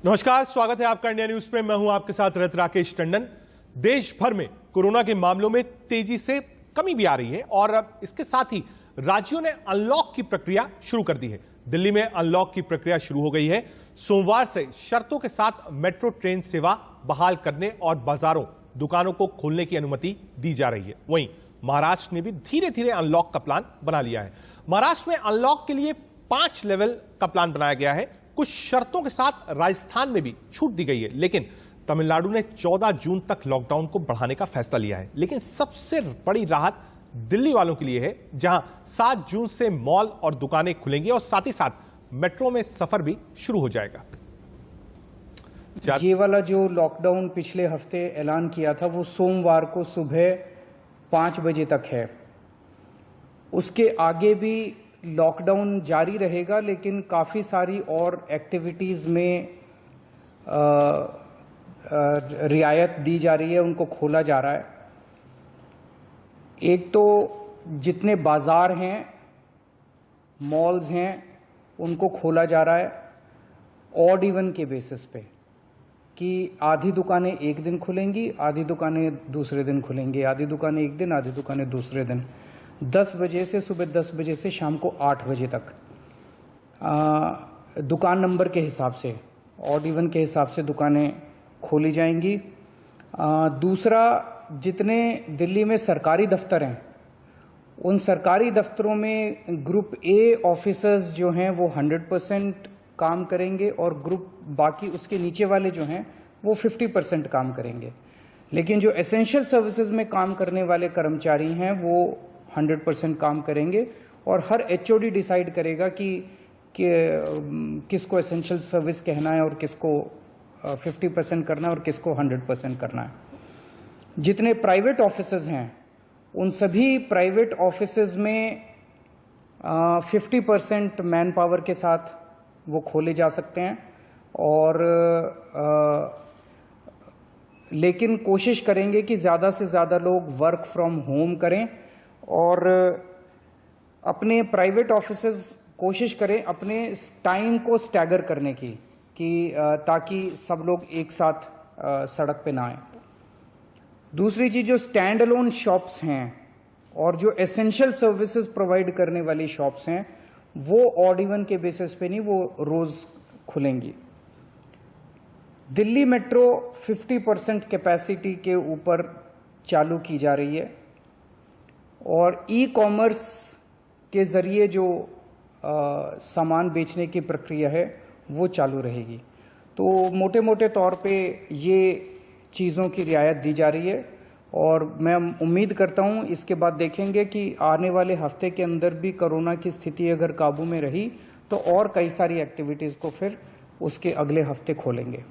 नमस्कार, स्वागत है आपका इंडिया न्यूज पे। मैं हूं आपके साथ रथ राकेश टंडन। देश भर में कोरोना के मामलों में तेजी से कमी भी आ रही है और इसके साथ ही राज्यों ने अनलॉक की प्रक्रिया शुरू कर दी है। दिल्ली में अनलॉक की प्रक्रिया शुरू हो गई है। सोमवार से शर्तों के साथ मेट्रो ट्रेन सेवा बहाल करने और बाजारों, दुकानों को खोलने की अनुमति दी जा रही है। वहीं महाराष्ट्र ने भी धीरे धीरे अनलॉक का प्लान बना लिया है। महाराष्ट्र में अनलॉक के लिए 5 लेवल का प्लान बनाया गया है। कुछ शर्तों के साथ राजस्थान में भी छूट दी गई है, लेकिन तमिलनाडु ने 14 जून तक लॉकडाउन को बढ़ाने का फैसला लिया है। लेकिन सबसे बड़ी राहत दिल्ली वालों के लिए है, जहां 7 जून से मॉल और दुकानें खुलेंगी और साथ ही साथ मेट्रो में सफर भी शुरू हो जाएगा। ये वाला जो लॉकडाउन पिछले हफ्ते ऐलान किया था वो सोमवार को सुबह 5 बजे तक है। उसके आगे भी लॉकडाउन जारी रहेगा, लेकिन काफ़ी सारी और एक्टिविटीज़ में रियायत दी जा रही है, उनको खोला जा रहा है। एक तो जितने बाज़ार हैं, मॉल्स हैं, उनको खोला जा रहा है ऑड इवन के बेसिस पे, कि आधी दुकानें एक दिन खुलेंगी, आधी दुकानें दूसरे दिन खुलेंगी, आधी दुकानें एक दिन, आधी दुकानें दूसरे दिन। 10 बजे से सुबह 10 बजे से शाम को 8 बजे तक दुकान नंबर के हिसाब से, ऑड इवन के हिसाब से दुकानें खोली जाएंगी। दूसरा, जितने दिल्ली में सरकारी दफ्तर हैं, उन सरकारी दफ्तरों में ग्रुप ए ऑफिसर्स जो हैं वो 100% काम करेंगे और ग्रुप बाकी उसके नीचे वाले जो हैं वो 50% काम करेंगे। लेकिन जो एसेंशियल सर्विसेज में काम करने वाले कर्मचारी हैं वो 100% काम करेंगे और हर एचओडी डिसाइड करेगा कि किसको एसेंशियल सर्विस कहना है और किसको 50% करना है और किसको 100% करना है। जितने प्राइवेट ऑफिसेज हैं, उन सभी प्राइवेट ऑफिसेज में 50% मैन पावर के साथ वो खोले जा सकते हैं और लेकिन कोशिश करेंगे कि ज़्यादा से ज़्यादा लोग वर्क फ्रॉम होम करें और अपने प्राइवेट ऑफिसेज कोशिश करें अपने टाइम को स्टैगर करने की, कि ताकि सब लोग एक साथ सड़क पे ना आए। दूसरी चीज़, जो स्टैंड अलोन शॉप्स हैं और जो एसेंशियल सर्विसेज प्रोवाइड करने वाली शॉप्स हैं, वो ऑड इवन के बेसिस पे नहीं, वो रोज खुलेंगी। दिल्ली मेट्रो 50% कैपेसिटी के ऊपर चालू की जा रही है और ई कॉमर्स के जरिए जो सामान बेचने की प्रक्रिया है वो चालू रहेगी। तो मोटे मोटे तौर पे ये चीज़ों की रियायत दी जा रही है और मैं उम्मीद करता हूं इसके बाद देखेंगे कि आने वाले हफ्ते के अंदर भी कोरोना की स्थिति अगर काबू में रही तो और कई सारी एक्टिविटीज़ को फिर उसके अगले हफ्ते खोलेंगे।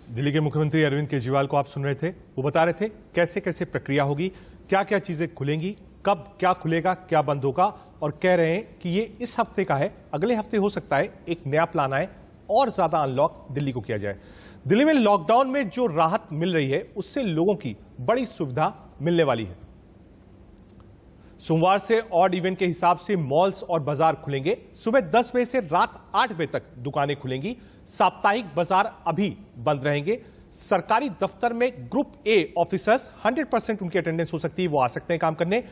दिल्ली के मुख्यमंत्री अरविंद केजरीवाल को आप सुन रहे थे। वो बता रहे थे कैसे कैसे प्रक्रिया होगी, क्या क्या चीजें खुलेंगी, कब क्या खुलेगा, क्या बंद होगा, और कह रहे हैं कि ये इस हफ्ते का है, अगले हफ्ते हो सकता है एक नया प्लान आए और ज्यादा अनलॉक दिल्ली को किया जाए। दिल्ली में लॉकडाउन में जो राहत मिल रही है उससे लोगों की बड़ी सुविधा मिलने वाली है। सोमवार से ऑड इवन के हिसाब से मॉल्स और बाजार खुलेंगे। सुबह 10 बजे से रात 8 बजे तक दुकानें खुलेंगी। साप्ताहिक बाजार अभी बंद रहेंगे। सरकारी दफ्तर में ग्रुप ए ऑफिसर्स 100% उनकी अटेंडेंस हो सकती है, वो आ सकते हैं काम करने।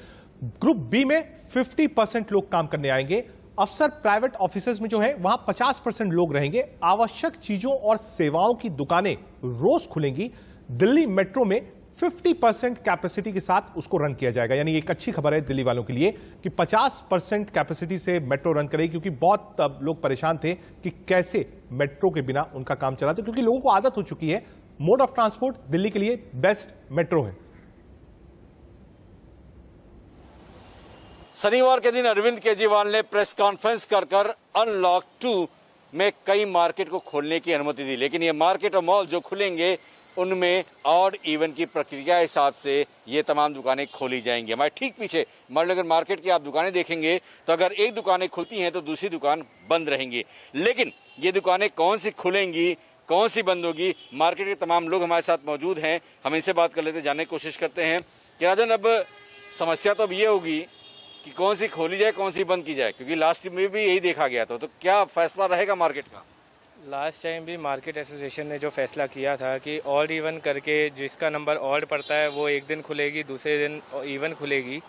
ग्रुप बी में 50% लोग काम करने आएंगे। अफसर प्राइवेट ऑफिसेज में जो है वहां 50% लोग रहेंगे। आवश्यक चीजों और सेवाओं की दुकानें रोज खुलेंगी। दिल्ली मेट्रो में 50% कैपेसिटी के साथ उसको रन किया जाएगा। यानी एक अच्छी खबर है दिल्ली वालों के लिए कि 50% कैपेसिटी से मेट्रो रन करेगी, क्योंकि बहुत लोग परेशान थे कि कैसे मेट्रो के बिना उनका काम चला, तो क्योंकि लोगों को आदत हो चुकी है। मोड ऑफ ट्रांसपोर्ट दिल्ली के लिए बेस्ट मेट्रो है। शनिवार के दिन अरविंद केजरीवाल ने प्रेस कॉन्फ्रेंस कर अनलॉक 2 में कई मार्केट को खोलने की अनुमति दी, लेकिन ये मार्केट और मॉल जो खुलेंगे उनमें ऑड इवन की प्रक्रिया हिसाब से ये तमाम दुकानें खोली जाएंगी। हमारे ठीक पीछे मणिनगर मार्केट की आप दुकानें देखेंगे तो अगर एक दुकानें खुलती हैं तो दूसरी दुकान बंद रहेंगी। लेकिन ये दुकानें कौन सी खुलेंगी, कौन सी बंद होगी, मार्केट के तमाम लोग हमारे साथ मौजूद हैं। हम इनसे बात कर लेते, जानने की कोशिश करते हैं कि राजन, अब समस्या तो अब ये होगी कि कौन सी खोली जाए, कौन सी बंद की जाए, क्योंकि लास्ट में भी यही देखा गया था। तो क्या फैसला रहेगा मार्केट का? लास्ट टाइम भी मार्केट एसोसिएशन ने जो फैसला किया था कि ऑड इवन करके जिसका नंबर ऑड पड़ता है वो एक दिन खुलेगी, दूसरे दिन इवन खुलेगी,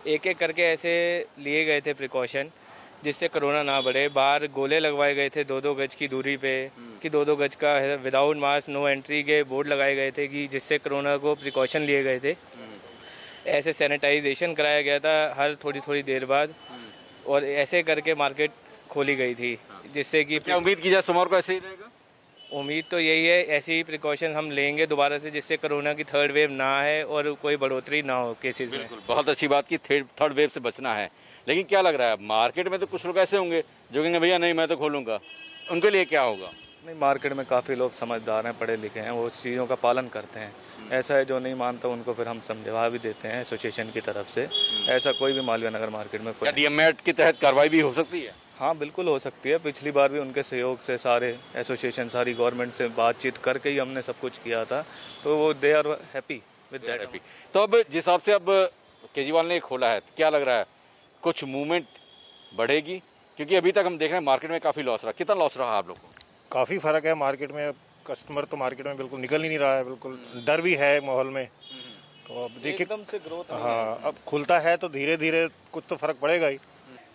एक एक करके ऐसे लिए गए थे प्रिकॉशन जिससे कोरोना ना बढ़े। बाहर गोले लगवाए गए थे 2-2 गज की दूरी पे कि 2-2 गज का विदाउट मास्क नो एंट्री के बोर्ड लगाए गए थे कि जिससे कोरोना को प्रिकॉशन लिए गए थे। ऐसे सैनिटाइजेशन कराया गया था हर थोड़ी देर बाद, और ऐसे करके मार्केट खोली गई थी जिससे कि क्या उम्मीद की जाए सोमवार को ऐसे ही रहेगा? उम्मीद तो यही है, ऐसी ही प्रिकॉशन हम लेंगे दोबारा से जिससे कोरोना की थर्ड वेव ना आए और कोई बढ़ोतरी ना हो केसेस में। बिल्कुल, बहुत अच्छी बात की थर्ड वेव से बचना है। लेकिन क्या लग रहा है मार्केट में तो कुछ लोग ऐसे होंगे जो कहेंगे भैया नहीं मैं तो खोलूंगा, उनके लिए क्या होगा? नहीं, मार्केट में काफ़ी लोग समझदार हैं, पढ़े लिखे हैं, वो उस चीज़ों का पालन करते हैं। ऐसा है जो नहीं मानता उनको फिर हम समझा भी देते हैं एसोसिएशन की तरफ से। ऐसा कोई भी मालवीय नगर मार्केट में क्या डीएम एक्ट के तहत कार्रवाई भी हो सकती है? हाँ बिल्कुल हो सकती है। पिछली बार भी उनके सहयोग से सारे एसोसिएशन सारी गवर्नमेंट से बातचीत करके ही हमने सब कुछ किया था, तो वो they are happy with that. तो अब जिस हिसाब से अब केजरीवाल ने खोला है, क्या लग रहा है कुछ मूवमेंट बढ़ेगी? क्योंकि अभी तक हम देख रहे हैं मार्केट में काफी लॉस रहा। कितना लॉस रहा आप लोग को? काफ़ी फ़र्क है मार्केट में। कस्टमर तो मार्केट में बिल्कुल निकल ही नहीं रहा है, बिल्कुल डर भी है माहौल में। तो अब देखिए एकदम से ग्रोथ। हाँ, अब खुलता है तो धीरे धीरे कुछ तो फ़र्क पड़ेगा ही।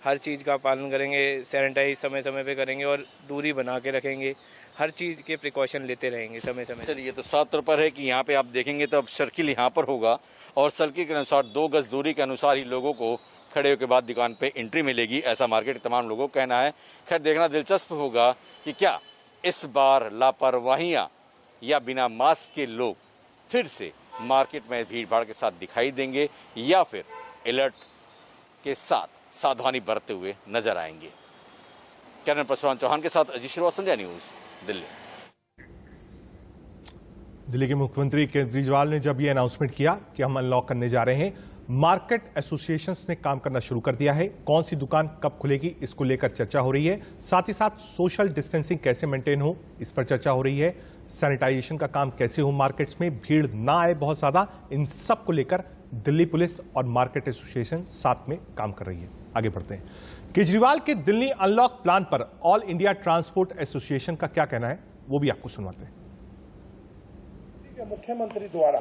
हर चीज़ का पालन करेंगे, सैनिटाइज समय समय पे करेंगे और दूरी बना के रखेंगे, हर चीज़ के प्रिकॉशन लेते रहेंगे समय समय। सर ये तो साफ तौर पर है कि यहाँ पे आप देखेंगे तो अब सर्किल यहाँ पर होगा और सर्किल के अनुसार 2 गज दूरी के अनुसार ही लोगों को खड़े होकर बाद दुकान पे एंट्री मिलेगी, ऐसा मार्केट तमाम लोगों का कहना है। खैर देखना दिलचस्प होगा कि क्या इस बार लापरवाहियां या बिना मास्क के लोग फिर से मार्केट में भीड़ भाड़ के साथ दिखाई देंगे या फिर अलर्ट के साथ सावधानी बरतते हुए नजर आएंगे। कैमरा परशुराम चौहान के साथ अजीत श्रीवास्तव, इंडिया न्यूज, दिल्ली। दिल्ली के मुख्यमंत्री केजरीवाल ने जब ये अनाउंसमेंट किया कि हम अनलॉक करने जा रहे हैं, मार्केट एसोसिएशंस ने काम करना शुरू कर दिया है। कौन सी दुकान कब खुलेगी इसको लेकर चर्चा हो रही है। साथ ही साथ सोशल डिस्टेंसिंग कैसे मेंटेन हो इस पर चर्चा हो रही है। सैनिटाइजेशन का काम कैसे हो, मार्केट्स में भीड़ ना आए बहुत ज्यादा, इन सब को लेकर दिल्ली पुलिस और मार्केट एसोसिएशन साथ में काम कर रही है। आगे बढ़ते हैं। केजरीवाल के दिल्ली अनलॉक प्लान पर ऑल इंडिया ट्रांसपोर्ट एसोसिएशन का क्या कहना है वो भी आपको सुनवाते हैं। मुख्यमंत्री द्वारा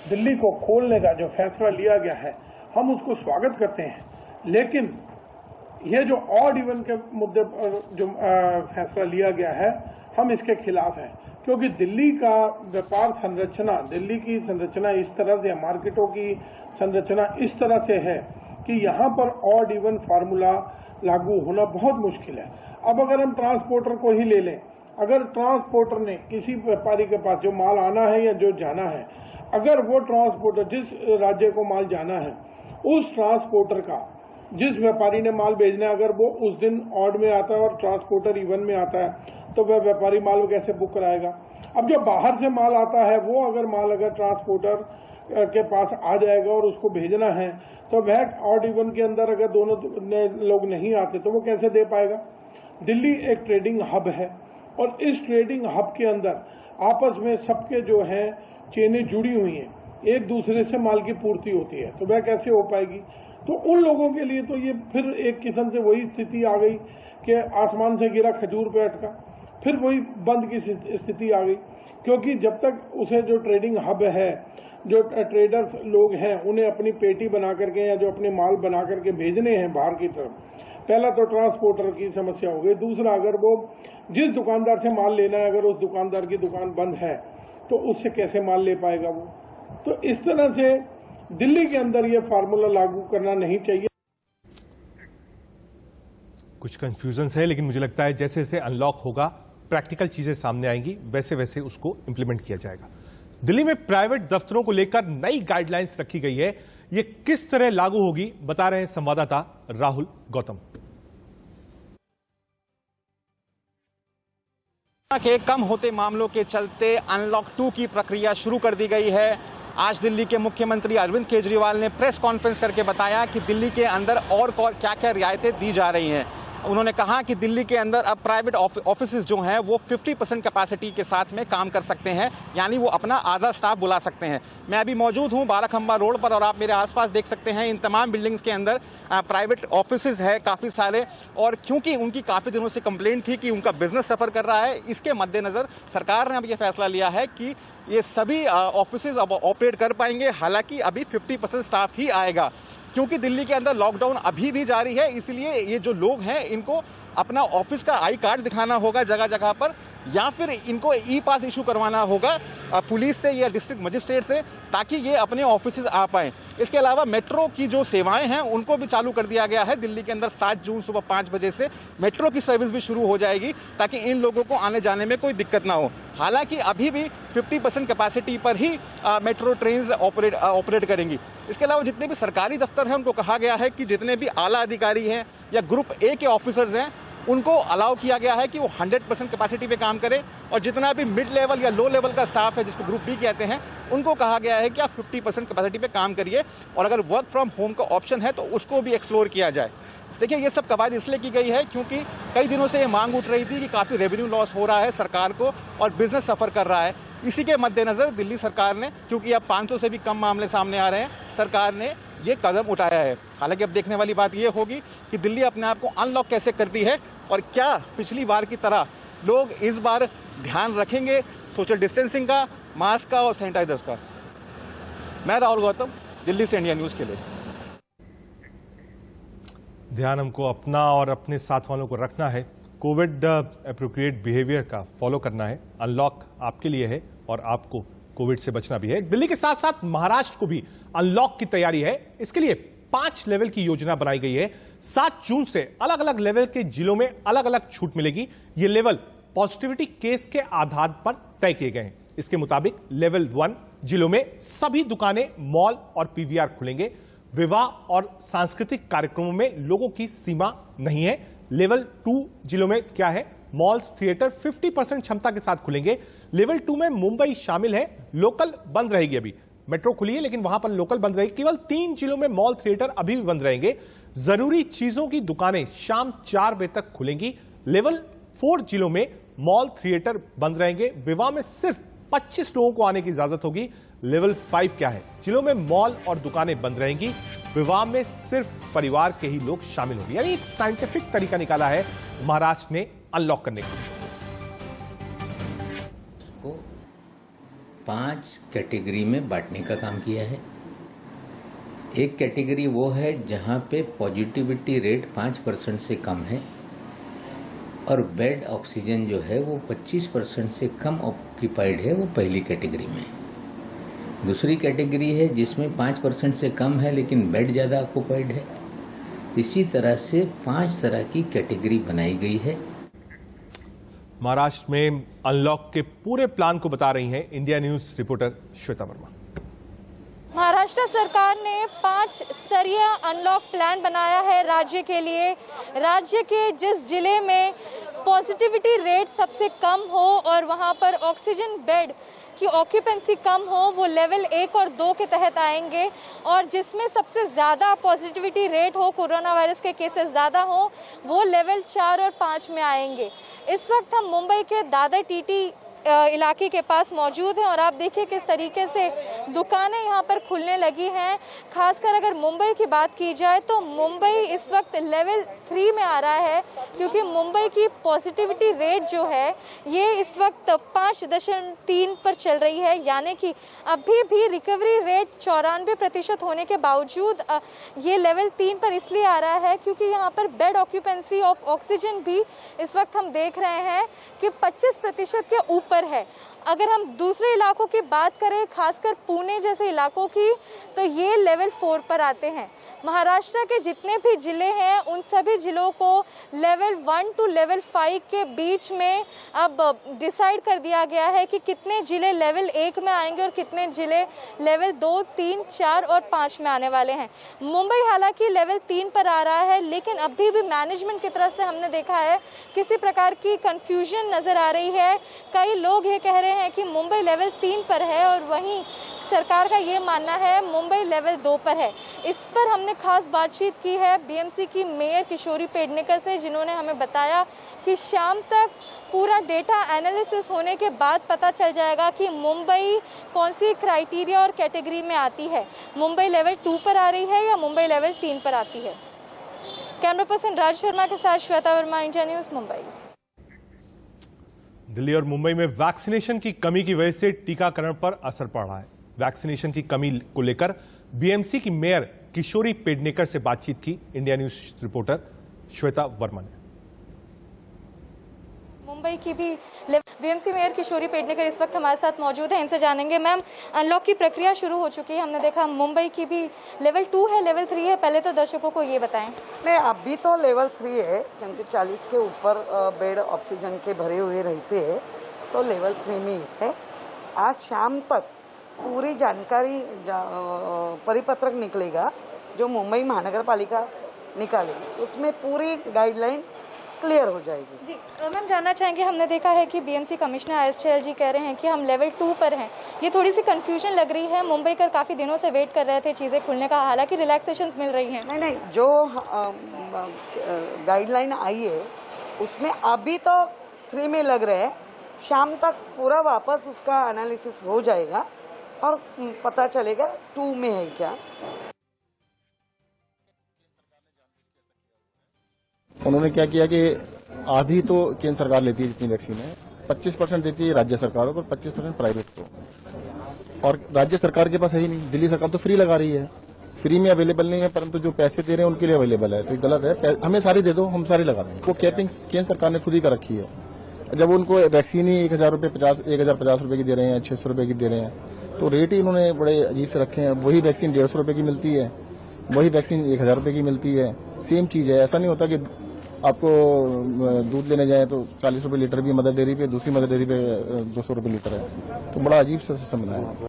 दिल्ली को खोलने का जो फैसला लिया गया है हम उसको स्वागत करते हैं, लेकिन यह जो ऑड इवन के मुद्दे पर जो फैसला लिया गया है हम इसके खिलाफ हैं, क्योंकि दिल्ली का व्यापार संरचना, दिल्ली की संरचना इस तरह से, मार्केटों की संरचना इस तरह से है कि यहाँ पर ऑड इवन फार्मूला लागू होना बहुत मुश्किल है। अब अगर हम ट्रांसपोर्टर को ही ले लें, अगर ट्रांसपोर्टर ने किसी व्यापारी के पास जो माल आना है या जो जाना है, अगर वो ट्रांसपोर्टर जिस राज्य को माल जाना है उस ट्रांसपोर्टर का जिस व्यापारी ने माल भेजना है अगर वो उस दिन ऑड में आता है और ट्रांसपोर्टर इवन में आता है तो वह व्यापारी माल कैसे बुक कराएगा? अब जो बाहर से माल आता है वो अगर ट्रांसपोर्टर के पास आ जाएगा और उसको भेजना है तो वह ऑड इवन के अंदर अगर दोनों लोग नहीं आते तो वो कैसे दे पाएगा? दिल्ली एक ट्रेडिंग हब है और इस ट्रेडिंग हब के अंदर आपस में सबके जो है चेनें जुड़ी हुई हैं, एक दूसरे से माल की पूर्ति होती है, तो वह कैसे हो पाएगी? तो उन लोगों के लिए तो ये फिर एक किस्म से वही स्थिति आ गई कि आसमान से गिरा खजूर पे अटका, फिर वही बंद की स्थिति आ गई। क्योंकि जब तक उसे जो ट्रेडिंग हब है, जो ट्रेडर्स लोग हैं उन्हें अपनी पेटी बना करके या जो अपने माल बना करके भेजने हैं बाहर की तरफ, पहला तो ट्रांसपोर्टर की समस्या हो गई। दूसरा, अगर वो जिस दुकानदार से माल लेना है अगर उस दुकानदार की दुकान बंद है तो उससे कैसे माल ले पाएगा वो? तो इस तरह से दिल्ली के अंदर ये फार्मूला लागू करना नहीं चाहिए। कुछ कंफ्यूजन है, लेकिन मुझे लगता है जैसे जैसे अनलॉक होगा प्रैक्टिकल चीजें सामने आएंगी, वैसे वैसे उसको इंप्लीमेंट किया जाएगा। दिल्ली में प्राइवेट दफ्तरों को लेकर नई गाइडलाइंस रखी गई है। ये किस तरह लागू होगी बता रहे हैं संवाददाता राहुल गौतम। के कम होते मामलों के चलते अनलॉक 2 की प्रक्रिया शुरू कर दी गई है। आज दिल्ली के मुख्यमंत्री अरविंद केजरीवाल ने प्रेस कॉन्फ्रेंस करके बताया कि दिल्ली के अंदर और क्या क्या रियायतें दी जा रही हैं। उन्होंने कहा कि दिल्ली के अंदर अब प्राइवेट ऑफिसेज जो हैं वो 50% कैपेसिटी के साथ में काम कर सकते हैं, यानी वो अपना आधा स्टाफ बुला सकते हैं। मैं अभी मौजूद हूं बाराखंबा रोड पर और आप मेरे आसपास देख सकते हैं इन तमाम बिल्डिंग्स के अंदर प्राइवेट ऑफिसेज है काफ़ी सारे, और क्योंकि उनकी काफ़ी दिनों से कंप्लेंट थी कि उनका बिजनेस सफ़र कर रहा है, इसके मद्देनज़र सरकार ने अब ये फैसला लिया है कि ये सभी ऑफिसेज अब ऑपरेट कर पाएंगे। हालांकि अभी 50% स्टाफ ही आएगा, क्योंकि दिल्ली के अंदर लॉकडाउन अभी भी जारी है, इसलिए ये जो लोग हैं इनको अपना ऑफिस का आई कार्ड दिखाना होगा जगह जगह पर, या फिर इनको ई पास इशू करवाना होगा पुलिस से या डिस्ट्रिक्ट मजिस्ट्रेट से, ताकि ये अपने ऑफिस आ पाएं। इसके अलावा मेट्रो की जो सेवाएं हैं उनको भी चालू कर दिया गया है। दिल्ली के अंदर 7 जून सुबह 5 बजे से मेट्रो की सर्विस भी शुरू हो जाएगी, ताकि इन लोगों को आने जाने में कोई दिक्कत ना हो। हालांकि अभी भी 50% कैपेसिटी पर ही मेट्रो ट्रेन ऑपरेट करेंगी। इसके अलावा जितने भी सरकारी दफ्तर हैं उनको कहा गया है कि जितने भी आला अधिकारी हैं या ग्रुप ए के ऑफिसर्स हैं उनको अलाउ किया गया है कि वो 100% कैपेसिटी पे काम करें, और जितना भी मिड लेवल या लो लेवल का स्टाफ है जिसको ग्रुप बी कहते हैं उनको कहा गया है कि आप 50% कैपेसिटी पे काम करिए, और अगर वर्क फ्रॉम होम का ऑप्शन है तो उसको भी एक्सप्लोर किया जाए। देखिए, ये सब कवायद इसलिए की गई है क्योंकि कई दिनों से ये मांग उठ रही थी कि काफ़ी रेवेन्यू लॉस हो रहा है सरकार को और बिजनेस सफ़र कर रहा है। इसी के मद्देनज़र दिल्ली सरकार ने, क्योंकि अब 500 से भी कम मामले सामने आ रहे हैं, सरकार ने ये कदम उठाया है। हालांकि अब देखने वाली बात ये होगी कि दिल्ली अपने आप को अनलॉक कैसे करती है, और क्या पिछली बार की तरह लोग इस बार ध्यान रखेंगे सोशल डिस्टेंसिंग का, मास्क का और सैनिटाइजर्स का। मैं राहुल गौतम, दिल्ली से इंडिया न्यूज़ के लिए। ध्यान हमको अपना और अपने साथ वालों को रखना है, कोविड एप्रोप्रिएट बिहेवियर का फॉलो करना है। अनलॉक आपके लिए है और आपको कोविड से बचना भी है। दिल्ली के साथ साथ महाराष्ट्र को भी अनलॉक की तैयारी है। इसके लिए 5 लेवल की योजना बनाई गई है। 7 जून से अलग अलग लेवल के जिलों में अलग अलग छूट मिलेगी। ये लेवल पॉजिटिविटी केस के आधार पर तय किए गए हैं। इसके मुताबिक लेवल 1 जिलों में सभी दुकानें, मॉल और पीवीआर खुलेंगे। विवाह और सांस्कृतिक कार्यक्रमों में लोगों की सीमा नहीं है। लेवल 2 जिलों में क्या है? मॉल्स, थिएटर 50% क्षमता के साथ खुलेंगे। लेवल 2 में मुंबई शामिल है। लोकल बंद रहेगी। अभी मेट्रो खुली है लेकिन वहां पर लोकल बंद रहेगी। केवल 3 जिलों में मॉल, थिएटर अभी भी बंद रहेंगे। जरूरी चीजों की दुकानें शाम 4 बजे तक खुलेंगी। लेवल 4 जिलों में मॉल, थिएटर बंद रहेंगे। विवाह में सिर्फ 25 लोगों को आने की इजाजत होगी। लेवल 5 क्या है? जिलों में मॉल और दुकानें बंद रहेंगी। विवाह में सिर्फ परिवार के ही लोग शामिल होंगे। यानी एक साइंटिफिक तरीका निकाला है महाराष्ट्र ने अनलॉक करने के लिए। 5 कैटेगरी में बांटने का काम किया है। एक कैटेगरी वो है जहां पे पॉजिटिविटी रेट 5% से कम है और बेड ऑक्सीजन जो है वो 25% से कम ऑक्यूपाइड है, वो पहली कैटेगरी में। दूसरी कैटेगरी है जिसमें 5% से कम है लेकिन बेड ज़्यादा ऑक्यूपाइड है। इसी तरह से 5 तरह की कैटेगरी बनाई गई है। महाराष्ट्र में अनलॉक के पूरे प्लान को बता रही हैं India news reporter Shweta Verma. Maharashtra सरकार ने 5 स्तरीय अनलॉक प्लान बनाया है राज्य के लिए। राज्य के जिस जिले में पॉजिटिविटी रेट सबसे कम हो और वहां पर ऑक्सीजन बेड की ऑक्यूपेंसी कम हो, वो लेवल 1 और 2 के तहत आएंगे। और जिसमें सबसे ज़्यादा पॉजिटिविटी रेट हो, कोरोना वायरस के केसेस ज़्यादा हो, वो लेवल 4 और 5 में आएंगे। इस वक्त हम मुंबई के दादर टीटी इलाके के पास मौजूद हैं और आप देखिए किस तरीके से दुकानें यहाँ पर खुलने लगी हैं। खासकर अगर मुंबई की बात की जाए तो मुंबई इस वक्त लेवल 3 में आ रहा है, क्योंकि मुंबई की पॉजिटिविटी रेट जो है ये इस वक्त 5.3 पर चल रही है। यानी कि अभी भी रिकवरी रेट 94% होने के बावजूद ये लेवल 3 पर इसलिए आ रहा है क्योंकि यहाँ पर बेड ऑक्यूपेंसी ऑफ ऑक्सीजन भी इस वक्त हम देख रहे हैं कि 25% के ऊपर है। अगर हम दूसरे इलाकों की बात करें, खासकर पुणे जैसे इलाकों की, तो ये लेवल 4 पर आते हैं। महाराष्ट्र के जितने भी जिले हैं उन सभी जिलों को लेवल 1 to लेवल 5 के बीच में अब डिसाइड कर दिया गया है कि कितने जिले लेवल 1 में आएंगे और कितने जिले लेवल 2, 3, 4 और 5 में आने वाले हैं। मुंबई हालांकि लेवल 3 पर आ रहा है, लेकिन अभी भी मैनेजमेंट की तरफ से हमने देखा है किसी प्रकार की कंफ्यूजन नजर आ रही है। कई लोग ये कह रहे हैं हैं कि मुंबई लेवल 3 पर है और वहीं सरकार का ये मानना है मुंबई लेवल 2 पर है। इस पर हमने खास बातचीत की है बीएमसी की मेयर किशोरी पेडनेकर से, जिन्होंने हमें बताया कि शाम तक पूरा डेटा एनालिसिस होने के बाद पता चल जाएगा कि मुंबई कौन सी क्राइटेरिया और कैटेगरी में आती है, मुंबई लेवल 2 पर आ रही है या मुंबई लेवल 3 पर आती है। कैमरा पर्सन राज शर्मा के साथ श्वेता वर्मा, इंडिया न्यूज, मुंबई। दिल्ली और मुंबई में वैक्सीनेशन की कमी की वजह से टीकाकरण पर असर पड़ रहा है। वैक्सीनेशन की कमी को लेकर बीएमसी की मेयर किशोरी पेडनेकर से बातचीत की India news reporter Shweta Verma ने। मुंबई की भी बीएमसी मेयर किशोरी पेडनेकर इस वक्त हमारे साथ मौजूद है, इनसे जानेंगे। मैम, अनलॉक की प्रक्रिया शुरू हो चुकी है, हमने देखा मुंबई की भी लेवल 2 है, लेवल 3 है, पहले तो दर्शकों को ये बताएं। नहीं, अभी तो लेवल 3 है क्योंकि 40 के ऊपर बेड ऑक्सीजन के भरे हुए रहते हैं, तो लेवल 3 में है। आज शाम तक पूरी जानकारी परिपत्रक निकलेगा जो मुंबई महानगर पालिका निकालेगी, उसमें पूरी गाइडलाइन क्लियर हो जाएगी। जी मैम, जानना चाहेंगे, हमने देखा है कि बीएमसी कमिश्नर आईएसएल जी कह रहे हैं कि हम लेवल 2 पर हैं, ये थोड़ी सी कंफ्यूजन लग रही है। मुंबई कर काफी दिनों से वेट कर रहे थे चीजें खुलने का, हालांकि रिलैक्सेशंस मिल रही हैं। नहीं, जो गाइडलाइन आई है उसमें अभी तो 3 में लग रहे हैं, शाम तक पूरा वापस उसका एनालिसिस हो जाएगा और पता चलेगा 2 में है क्या। उन्होंने क्या किया कि आधी तो केंद्र सरकार लेती है जितनी वैक्सीन है, 25% देती है राज्य सरकारों को और 25% प्राइवेट को, और राज्य सरकार के पास है ही नहीं। दिल्ली सरकार तो फ्री लगा रही है, फ्री में अवेलेबल नहीं है, परंतु जो पैसे दे रहे हैं उनके लिए अवेलेबल है, तो ये गलत है। हमें सारी दे दो, हम सारी लगा देंगे। वो कैपिंग केंद्र सरकार ने खुद ही कर रखी है। जब उनको वैक्सीन ही 1050 रुपए की दे रहे हैं, 600 रुपए की दे रहे हैं, तो रेट ही उन्होंने बड़े अजीब से रखे हैं। वही वैक्सीन 150 रुपए की मिलती है, वही वैक्सीन 1000 रुपए की मिलती है, सेम चीज है। ऐसा नहीं होता कि आपको दूध लेने जाए तो 40 रुपए लीटर भी मदर डेयरी पे, दूसरी मदर डेयरी पे 200 रुपए लीटर है, तो बड़ा अजीब सा सिस्टम बना है।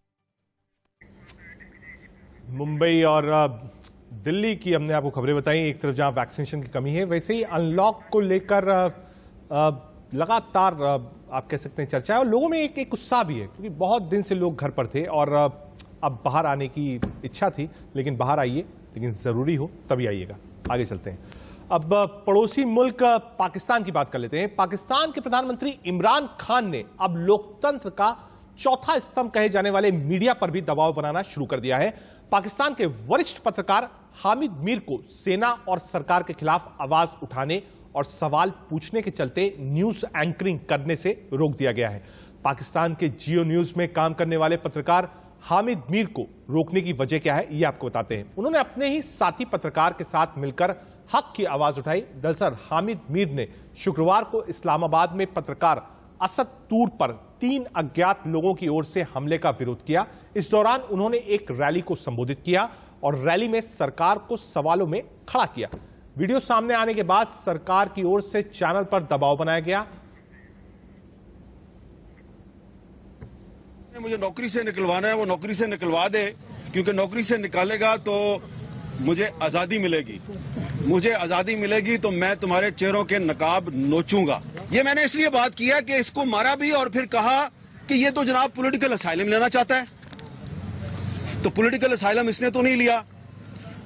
मुंबई और दिल्ली की हमने आपको खबरें बताई। एक तरफ जहां वैक्सीनेशन की कमी है, वैसे ही अनलॉक को लेकर लगातार आप कह सकते हैं चर्चा है और लोगों में एक उत्साह भी है, क्योंकि बहुत दिन से लोग घर पर थे और अब बाहर आने की इच्छा थी। लेकिन बाहर आइए, लेकिन जरूरी हो तभी आइएगा। आगे चलते हैं, अब पड़ोसी मुल्क पाकिस्तान की बात कर लेते हैं। पाकिस्तान के प्रधानमंत्री इमरान खान ने अब लोकतंत्र का चौथा स्तंभ कहे जाने वाले मीडिया पर भी दबाव बनाना शुरू कर दिया है। पाकिस्तान के वरिष्ठ पत्रकार हामिद मीर को सेना और सरकार के खिलाफ आवाज उठाने और सवाल पूछने के चलते न्यूज एंकरिंग करने से रोक दिया गया है। पाकिस्तान के जियो न्यूज में काम करने वाले पत्रकार हामिद मीर को रोकने की वजह क्या है, ये आपको बताते हैं। उन्होंने अपने ही साथी पत्रकार के साथ मिलकर हक की आवाज उठाई। दरअसल हामिद मीर ने शुक्रवार को इस्लामाबाद में पत्रकार असद तूर पर 3 अज्ञात लोगों की ओर से हमले का विरोध किया। इस दौरान उन्होंने एक रैली को संबोधित किया और रैली में सरकार को सवालों में खड़ा किया। वीडियो सामने आने के बाद सरकार की ओर से चैनल पर दबाव बनाया गया। मुझे नौकरी से निकलवाना है, वो नौकरी से निकलवा दे, क्योंकि नौकरी से निकालेगा तो मुझे आजादी मिलेगी। मुझे आजादी मिलेगी तो मैं तुम्हारे चेहरों के नकाब नोचूंगा। ये मैंने इसलिए बात किया कि इसको मारा भी और फिर कहा कि ये तो जनाब पॉलिटिकल असाइलम लेना चाहता है। तो पॉलिटिकल असाइलम इसने तो नहीं लिया।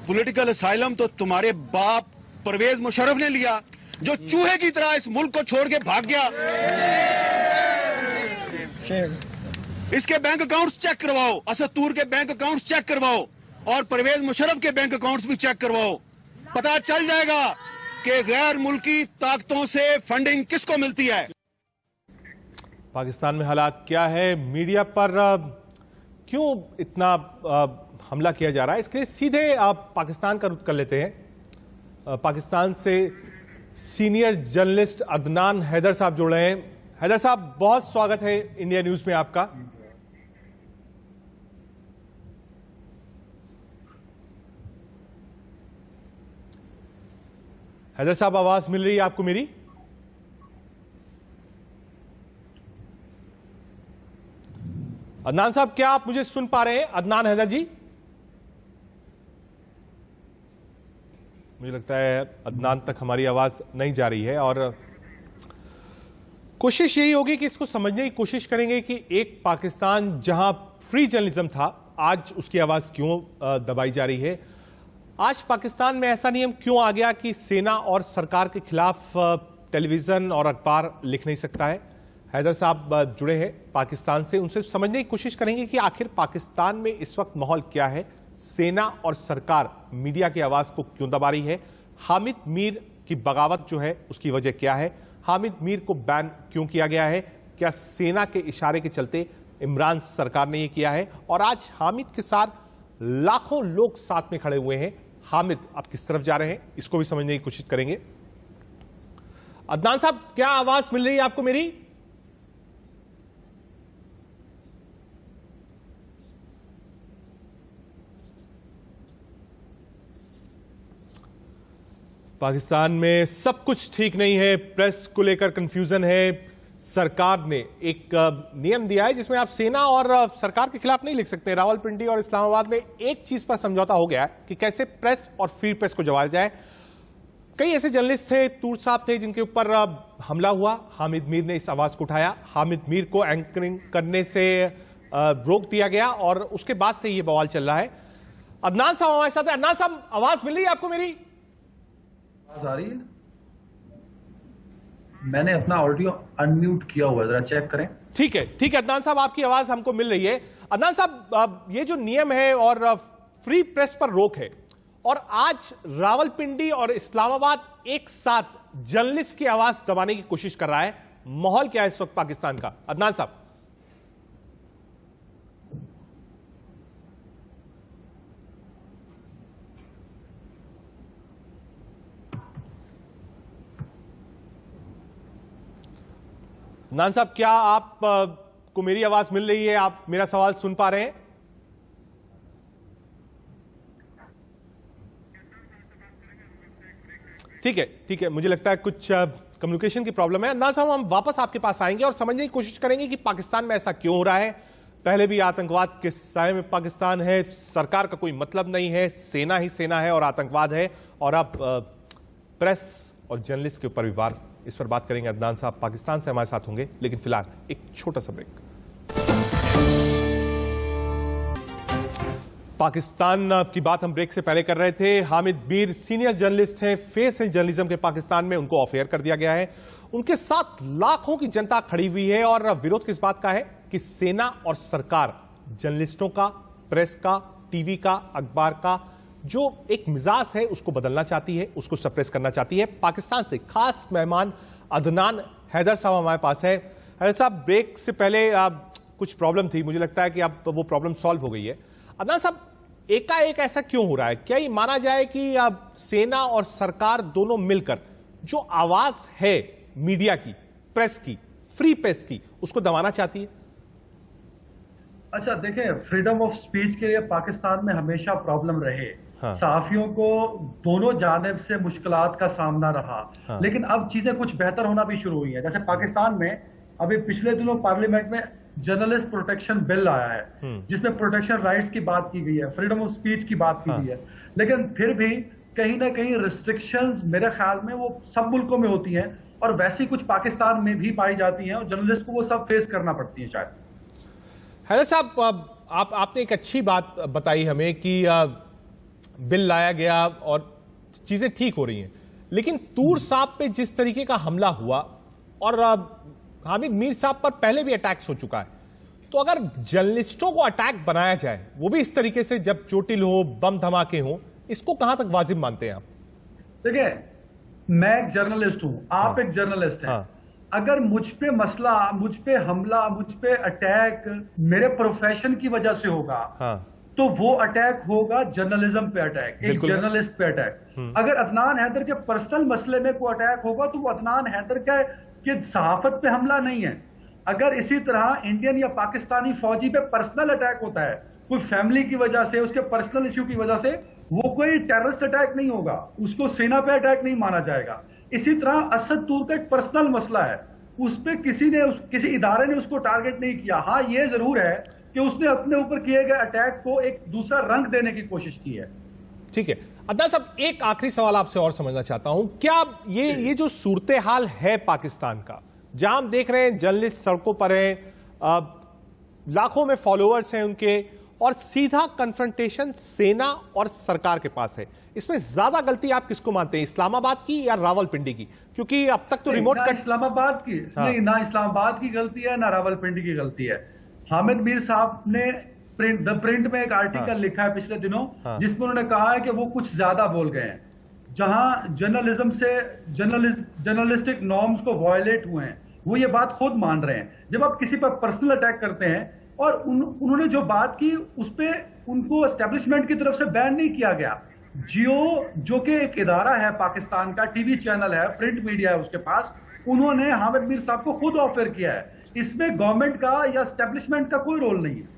पॉलिटिकल असाइलम तो तुम्हारे बाप परवेज मुशर्रफ ने लिया, जो चूहे की तरह इस मुल्क को छोड़ के भाग गया। इसके बैंक अकाउंट्स चेक करवाओ, असद तूर के बैंक अकाउंट्स चेक करवाओ और परवेज मुशर्रफ के बैंक अकाउंट्स भी चेक करवाओ। पता चल जाएगा कि गैर मुल्की ताकतों से फंडिंग किसको मिलती है। पाकिस्तान में हालात क्या है, मीडिया पर क्यों इतना हमला किया जा रहा है, इसके लिए सीधे आप पाकिस्तान का रुख कर लेते हैं। पाकिस्तान से सीनियर जर्नलिस्ट अदनान हैदर साहब जुड़ रहे हैं। हैदर साहब, बहुत स्वागत है इंडिया न्यूज में आपका। हैदर साहब, आवाज मिल रही है आपको मेरी? अदनान साहब, क्या आप मुझे सुन पा रहे हैं? अदनान हैदर जी, मुझे लगता है अदनान तक हमारी आवाज नहीं जा रही है और कोशिश यही होगी कि इसको समझने की कोशिश करेंगे कि एक पाकिस्तान जहां फ्री जर्नलिज्म था, आज उसकी आवाज क्यों दबाई जा रही है। आज पाकिस्तान में ऐसा नियम क्यों आ गया कि सेना और सरकार के खिलाफ टेलीविजन और अखबार लिख नहीं सकता है। हैदर साहब जुड़े हैं पाकिस्तान से, उनसे समझने की कोशिश करेंगे कि आखिर पाकिस्तान में इस वक्त माहौल क्या है, सेना और सरकार मीडिया की आवाज को क्यों दबा रही है, हामिद मीर की बगावत जो है उसकी वजह क्या है, हामिद मीर को बैन क्यों किया गया है, क्या सेना के इशारे के चलते इमरान सरकार ने यह किया है, और आज हामिद के साथ लाखों लोग साथ में खड़े हुए हैं। हामिद अब किस तरफ जा रहे हैं, इसको भी समझने की कोशिश करेंगे। अदनान साहब, क्या आवाज मिल रही है आपको मेरी? पाकिस्तान में सब कुछ ठीक नहीं है, प्रेस को लेकर कंफ्यूजन है। सरकार ने एक नियम दिया है जिसमें आप सेना और सरकार के खिलाफ नहीं लिख सकते। रावलपिंडी और इस्लामाबाद में एक चीज पर समझौता हो गया है कि कैसे प्रेस और फ्री प्रेस को जवाया जाए। कई ऐसे जर्नलिस्ट थे, तूर साहब थे, जिनके ऊपर हमला हुआ। हामिद मीर ने इस आवाज को उठाया, हामिद मीर को एंकरिंग करने से रोक दिया गया और उसके बाद से ये बवाल चल रहा है। अदनान साहब हमारे साथ है। अदनान साहब, आवाज मिल रही है आपको मेरी? आ रही है? मैंने अपना ऑडियो अनम्यूट किया हुआ है, जरा चेक करें। ठीक है, ठीक है अदनान साहब, आपकी आवाज हमको मिल रही है। अदनान साहब, ये जो नियम है और फ्री प्रेस पर रोक है, और आज रावलपिंडी और इस्लामाबाद एक साथ जर्नलिस्ट की आवाज दबाने की कोशिश कर रहा है, माहौल क्या है इस वक्त पाकिस्तान का? अदनान साहब। अदनान साहब, क्या आप को मेरी आवाज मिल रही है? आप मेरा सवाल सुन पा रहे हैं? ठीक है, ठीक है, मुझे लगता है कुछ कम्युनिकेशन की प्रॉब्लम है। अदनान साहब, हम वापस आपके पास आएंगे और समझने की कोशिश करेंगे कि पाकिस्तान में ऐसा क्यों हो रहा है। पहले भी आतंकवाद के साए में पाकिस्तान है, सरकार का कोई मतलब नहीं है, सेना ही सेना है और आतंकवाद है, और अब प्रेस और जर्नलिस्ट के ऊपर भी वार। इस पर बात करेंगे। अदनान साहब पाकिस्तान से हमारे साथ होंगे, लेकिन फिलहाल एक छोटा सा ब्रेक। पाकिस्तान की बात हम ब्रेक से पहले कर रहे थे। हामिद मीर सीनियर जर्नलिस्ट हैं, फेस है जर्नलिज्म के पाकिस्तान में, उनको ऑफ एयर कर दिया गया है। उनके साथ लाखों की जनता खड़ी हुई है और विरोध किस बात का है कि सेना और सरकार जर्नलिस्टों का, प्रेस का, टीवी का, अखबार का जो एक मिजाज है उसको बदलना चाहती है, उसको सप्रेस करना चाहती है। पाकिस्तान से खास मेहमान अदनान हैदर साहब हमारे पास है। हैदर साहब, ब्रेक से पहले कुछ प्रॉब्लम थी, मुझे लगता है कि अब वो प्रॉब्लम सॉल्व हो गई है। अदनान साहब, एकाएक ऐसा क्यों हो रहा है? क्या ये माना जाए कि सेना और सरकार दोनों मिलकर जो आवाज है मीडिया की, प्रेस की, फ्री प्रेस की, उसको दबाना चाहती है? अच्छा देखें, फ्रीडम ऑफ स्पीच के लिए पाकिस्तान में हमेशा प्रॉब्लम रहे। हाँ। सहाफियों को दोनों जानिब से मुश्किलात का सामना रहा। हाँ। लेकिन अब चीजें कुछ बेहतर होना भी शुरू हुई है। जैसे पाकिस्तान में अभी पिछले दिनों पार्लियामेंट में जर्नलिस्ट प्रोटेक्शन बिल आया है, जिसमें प्रोटेक्शन राइट्स की बात की गई है, फ्रीडम ऑफ स्पीच की बात की गई है। लेकिन फिर भी कहीं ना कहीं रिस्ट्रिक्शंस मेरे ख्याल में वो सब मुल्कों में होती हैं, और वैसी कुछ पाकिस्तान में भी पाई जाती हैं, और जर्नलिस्ट को वो सब फेस करना पड़ती है शायद। हैदर साहब, आपने एक अच्छी बात बताई हमें कि बिल लाया गया और चीजें ठीक हो रही हैं, लेकिन तूर साहब पे जिस तरीके का हमला हुआ, और हामिद मीर साहब पर पहले भी अटैक्स हो चुका है, तो अगर जर्नलिस्टों को अटैक बनाया जाए, वो भी इस तरीके से, जब चोटिल हो, बम धमाके हो, इसको कहां तक वाजिब मानते हैं आप? देखिए, मैं एक जर्नलिस्ट हूं, आप एक जर्नलिस्ट हैं। अगर मुझ पे मसला, मुझ पे हमला, मुझ पे अटैक मेरे प्रोफेशन की वजह से होगा, तो वो अटैक होगा जर्नलिज्म पे अटैक, एक जर्नलिस्ट पे अटैक। अगर अदनान हैदर के पर्सनल मसले में कोई अटैक होगा, तो वो अदनान हैदर के सहाफत पे हमला नहीं है। अगर इसी तरह इंडियन या पाकिस्तानी फौजी पे पर्सनल अटैक होता है, कोई फैमिली की वजह से, उसके पर्सनल इश्यू की वजह से, वो कोई टेररिस्ट अटैक नहीं होगा, उसको सेना पे अटैक नहीं माना जाएगा। इसी तरह असद तूर का एक पर्सनल मसला है, उस पर किसी इदारे ने उसको टारगेट नहीं किया। हाँ, ये जरूर है कि उसने अपने ऊपर किए गए अटैक को एक दूसरा रंग देने की कोशिश की है। ठीक है अदनान साहब, एक आखिरी सवाल आपसे और समझना चाहता हूं, क्या ये जो सूरत हाल है पाकिस्तान का, जहां हम देख रहे हैं जर्नलिस्ट सड़कों पर हैं, लाखों में फॉलोअर्स हैं उनके, और सीधा कन्फ्रंटेशन सेना और सरकार के पास है। इसमें ज्यादा गलती आप किसको मानते हैं, इस्लामाबाद की या रावलपिंडी की? क्योंकि अब तक तो रिमोट इस्लामाबाद की नहीं, ना इस्लामाबाद की गलती है ना रावलपिंडी की गलती है। हामिद मीर साहब ने द प्रिंट में एक आर्टिकल लिखा है पिछले दिनों, जिसमें उन्होंने कहा है कि वो कुछ ज्यादा बोल गए हैं। जहां जर्नलिज्म से जर्नलिस्टिक नॉर्म्स को वायलेट हुए हैं, वो ये बात खुद मान रहे हैं। जब आप किसी पर पर्सनल अटैक करते हैं, और उन्होंने जो बात की उस पर उनको एस्टेब्लिशमेंट की तरफ से बैन नहीं किया गया। जियो जो कि एक इदारा है पाकिस्तान का, टीवी चैनल है, प्रिंट मीडिया है उसके पास, उन्होंने हामिद मीर साहब को खुद ऑफर किया है। इसमें गवर्नमेंट का या एस्टेब्लिशमेंट का कोई रोल नहीं है।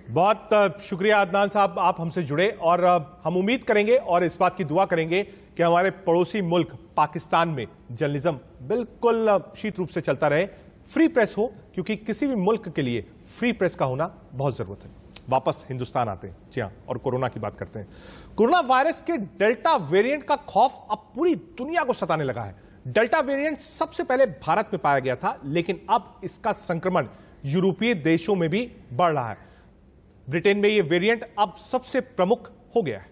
बहुत शुक्रिया अदनान साहब, आप हमसे जुड़े, और हम उम्मीद करेंगे और इस बात की दुआ करेंगे कि हमारे पड़ोसी मुल्क पाकिस्तान में जर्नलिज्म बिल्कुल शीत रूप से चलता रहे, फ्री प्रेस हो, क्योंकि किसी भी मुल्क के लिए फ्री प्रेस का होना बहुत जरूरत है। वापस हिंदुस्तान आते हैं, जी हां, और कोरोना की बात करते हैं। कोरोना वायरस के डेल्टा वेरिएंट का खौफ अब पूरी दुनिया को सताने लगा है। डेल्टा वेरिएंट सबसे पहले भारत में पाया गया था, लेकिन अब इसका संक्रमण यूरोपीय देशों में भी बढ़ रहा है। ब्रिटेन में यह वेरिएंट अब सबसे प्रमुख हो गया है।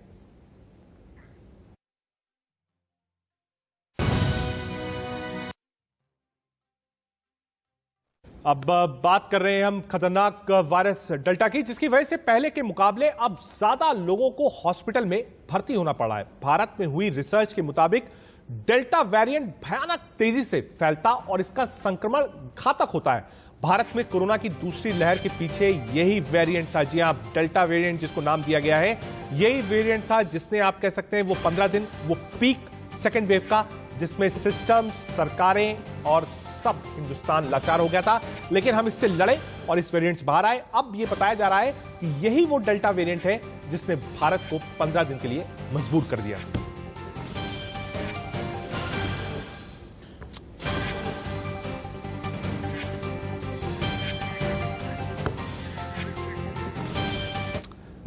अब बात कर रहे हैं हम खतरनाक वायरस डेल्टा की, जिसकी वजह से पहले के मुकाबले अब ज्यादा लोगों को हॉस्पिटल में भर्ती होना पड़ा है। भारत में हुई रिसर्च के मुताबिक डेल्टा वेरिएंट भयानक तेजी से फैलता और इसका संक्रमण घातक होता है। भारत में कोरोना की दूसरी लहर के पीछे यही वेरिएंट था। जी हां, डेल्टा वेरिएंट जिसको नाम दिया गया है, यही वेरिएंट था जिसने, आप कह सकते हैं, वो 15 दिन, वो पीक सेकेंड वेव का, जिसमें सिस्टम, सरकारें और सब हिंदुस्तान लाचार हो गया था। लेकिन हम इससे लड़े और इस वेरिएंट से बाहर आए। अब यह बताया जा रहा है कि यही वो डेल्टा वेरिएंट है जिसने भारत को 15 दिन के लिए मजबूर कर दिया।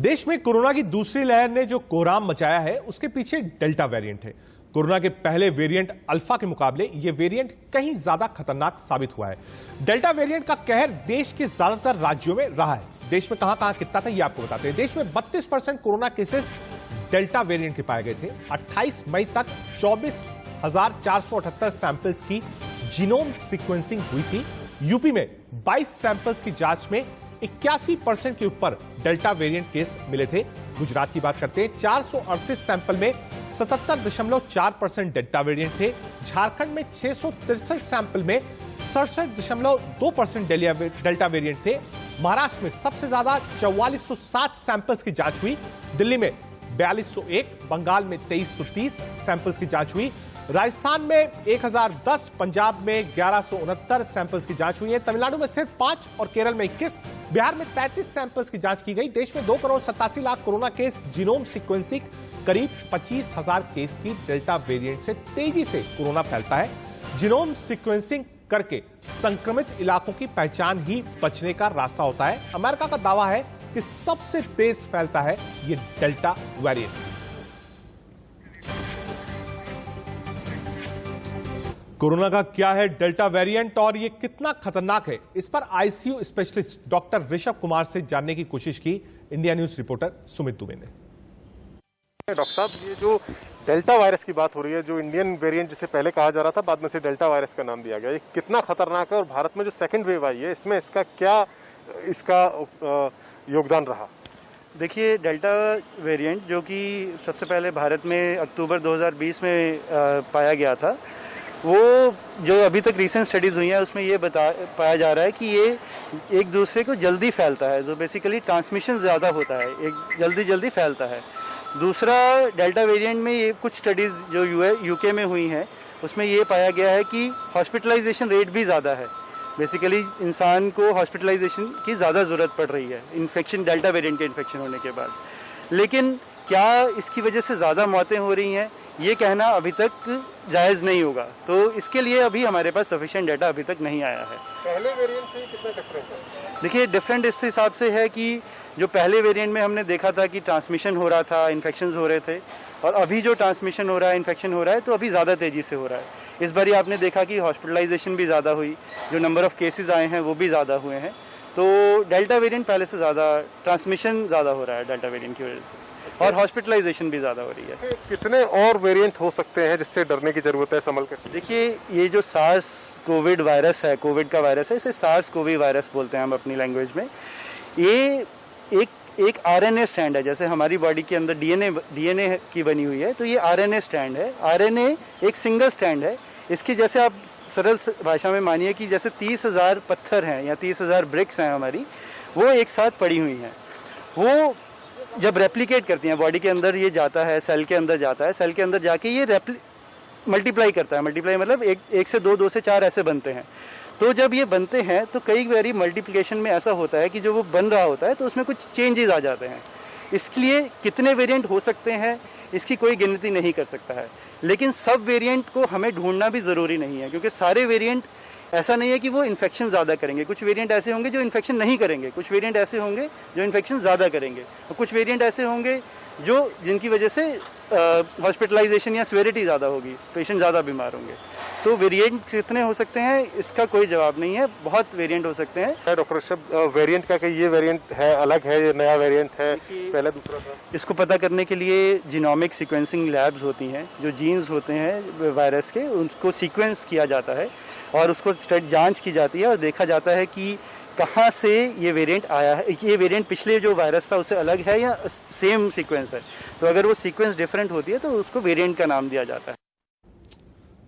देश में कोरोना की दूसरी लहर ने जो कोहराम मचाया है, उसके पीछे डेल्टा वेरिएंट है। कोरोना के पहले वेरिएंट अल्फा के मुकाबले यह वेरिएंट कहीं ज्यादा खतरनाक साबित हुआ है। डेल्टा वेरिएंट का कहर देश के ज्यादातर राज्यों में रहा है। देश में कहां कितना था, यह आपको बताते हैं। देश में 32% कोरोना केसेस डेल्टा वेरिएंट के पाए गए थे। 28 मई तक 24,478 सैंपल्स की जीनोम सीक्वेंसिंग हुई थी। यूपी में 22 सैंपल्स की जांच में 81% के ऊपर डेल्टा वेरिएंट केस मिले थे। गुजरात की बात करते हैं, 438 सैंपल में 77.4% डेल्टा वेरिएंट थे। झारखंड में 663 सैंपल में 67.2% डेल्टा वेरिएंट थे। महाराष्ट्र में सबसे ज्यादा 4407 सैंपल्स की जांच हुई। दिल्ली में 4201, बंगाल में 2330 सैंपल्स की जांच हुई। राजस्थान में 1010, पंजाब में 1169 सैंपल्स की जांच हुई है। तमिलनाडु में सिर्फ 5 और केरल में 21, बिहार में 33 सैंपल्स की जांच की गई। देश में 2,87,00,000 कोरोना केस, जीनोम सीक्वेंसिंग करीब 25,000 केस की डेल्टा वेरिएंट से तेजी से कोरोना फैलता है। जीनोम सीक्वेंसिंग करके संक्रमित इलाकों की पहचान ही बचने का रास्ता होता है। अमेरिका का दावा है कि सबसे तेज फैलता है ये डेल्टा वेरिएंट। कोरोना का क्या है डेल्टा वेरिएंट और ये कितना खतरनाक है, इस पर ICU specialist doctor Rishabh Kumar से जानने की कोशिश की India news reporter Sumit Dubey ने। डॉक्टर साहब, ये जो डेल्टा वायरस की बात हो रही है, जो इंडियन वेरिएंट जिसे पहले कहा जा रहा था, बाद में से डेल्टा वायरस का नाम दिया गया, ये कितना खतरनाक है और भारत में जो सेकंड वेव आई है, इसमें इसका क्या योगदान रहा? देखिए, डेल्टा वेरिएंट जो कि सबसे पहले भारत में अक्टूबर 2020 में पाया गया था, वो जो अभी तक रीसेंट स्टडीज़ हुई हैं उसमें ये पाया जा रहा है कि ये एक दूसरे को जल्दी फैलता है, जो बेसिकली ट्रांसमिशन ज़्यादा होता है, एक जल्दी फैलता है। दूसरा, डेल्टा वेरिएंट में ये कुछ स्टडीज़ जो यूके में हुई हैं उसमें ये पाया गया है कि हॉस्पिटलाइजेशन रेट भी ज़्यादा है। बेसिकली इंसान को हॉस्पिटलाइजेशन की ज़्यादा ज़रूरत पड़ रही है इन्फेक्शन, डेल्टा वेरिएंट के इन्फेक्शन होने के बाद। लेकिन क्या इसकी वजह से ज़्यादा मौतें हो रही हैं, ये कहना अभी तक जायज़ नहीं होगा। तो इसके लिए अभी हमारे पास सफिशिएंट डाटा अभी तक नहीं आया है। पहले वेरिएंट से कितना डिफरेंट है? देखिए, डिफरेंट इस हिसाब से है कि जो पहले वेरिएंट में हमने देखा था कि ट्रांसमिशन हो रहा था, इन्फेक्शंस हो रहे थे, और अभी जो ट्रांसमिशन हो रहा है, इन्फेक्शन हो रहा है, तो अभी ज़्यादा तेज़ी से हो रहा है। इस बार आपने देखा कि हॉस्पिटलाइजेशन भी ज़्यादा हुई, जो नंबर ऑफ केसेस आए हैं वो भी ज़्यादा हुए हैं। तो डेल्टा वेरिएंट पहले से ज़्यादा ट्रांसमिशन ज़्यादा हो रहा है डेल्टा वेरिएंट की वजह से, और हॉस्पिटलाइजेशन भी ज़्यादा हो रही है। कितने और वेरिएंट हो सकते हैं जिससे डरने की ज़रूरत है संभल कर? देखिए, ये जो सार्स कोविड वायरस है, कोविड का वायरस है, इसे सार्स कोवी वायरस बोलते हैं हम अपनी लैंग्वेज में। ये एक आरएनए स्ट्रैंड है, जैसे हमारी बॉडी के अंदर डीएनए की बनी हुई है, तो ये आरएनए स्ट्रैंड है। आरएनए एक सिंगल स्ट्रैंड है। इसकी जैसे आप सरल भाषा में मानिए कि जैसे 30,000 पत्थर हैं या 30,000 ब्रिक्स हैं हमारी, वो एक साथ पड़ी हुई हैं। वो जब रेप्लिकेट करती हैं बॉडी के अंदर, ये जाता है सेल के अंदर, जाता है सेल के अंदर जाके ये मल्टीप्लाई करता है। मल्टीप्लाई मतलब एक से दो से चार ऐसे बनते हैं। तो जब ये बनते हैं तो कई बारी मल्टीप्लिकेशन में ऐसा होता है कि जो वो बन रहा होता है तो उसमें कुछ चेंजेस आ जाते हैं। इसलिए कितने वेरिएंट हो सकते हैं इसकी कोई गिनती नहीं कर सकता है, लेकिन सब वेरिएंट को हमें ढूंढना भी ज़रूरी नहीं है, क्योंकि सारे वेरिएंट ऐसा नहीं है कि वो इन्फेक्शन ज़्यादा करेंगे। कुछ वेरिएंट ऐसे होंगे जो इन्फेक्शन नहीं करेंगे, कुछ वेरिएंट ऐसे होंगे जो इन्फेक्शन ज़्यादा करेंगे, और कुछ वेरिएंट ऐसे होंगे जिनकी वजह से हॉस्पिटलाइजेशन या सीवियरिटी ज़्यादा होगी, पेशेंट ज़्यादा बीमार होंगे। तो वेरिएंट कितने हो सकते हैं इसका कोई जवाब नहीं है, बहुत वेरिएंट हो सकते हैं। डॉक्टर ऋषभ, वेरिएंट क्या ये वेरिएंट है, अलग है, ये नया वेरिएंट है, पहले दूसरा था? इसको पता करने के लिए जीनोमिक सीक्वेंसिंग लैब्स होती हैं, जो जीन्स होते हैं वायरस के, उनको सीक्वेंस किया जाता है और उसको जांच की जाती है और देखा जाता है कि कहाँ से ये वेरिएंट आया है, ये वेरिएंट पिछले जो वायरस था उससे अलग है या सेम सीक्वेंस है। तो अगर वो सीक्वेंस डिफरेंट होती है तो उसको वेरिएंट का नाम दिया जाता है।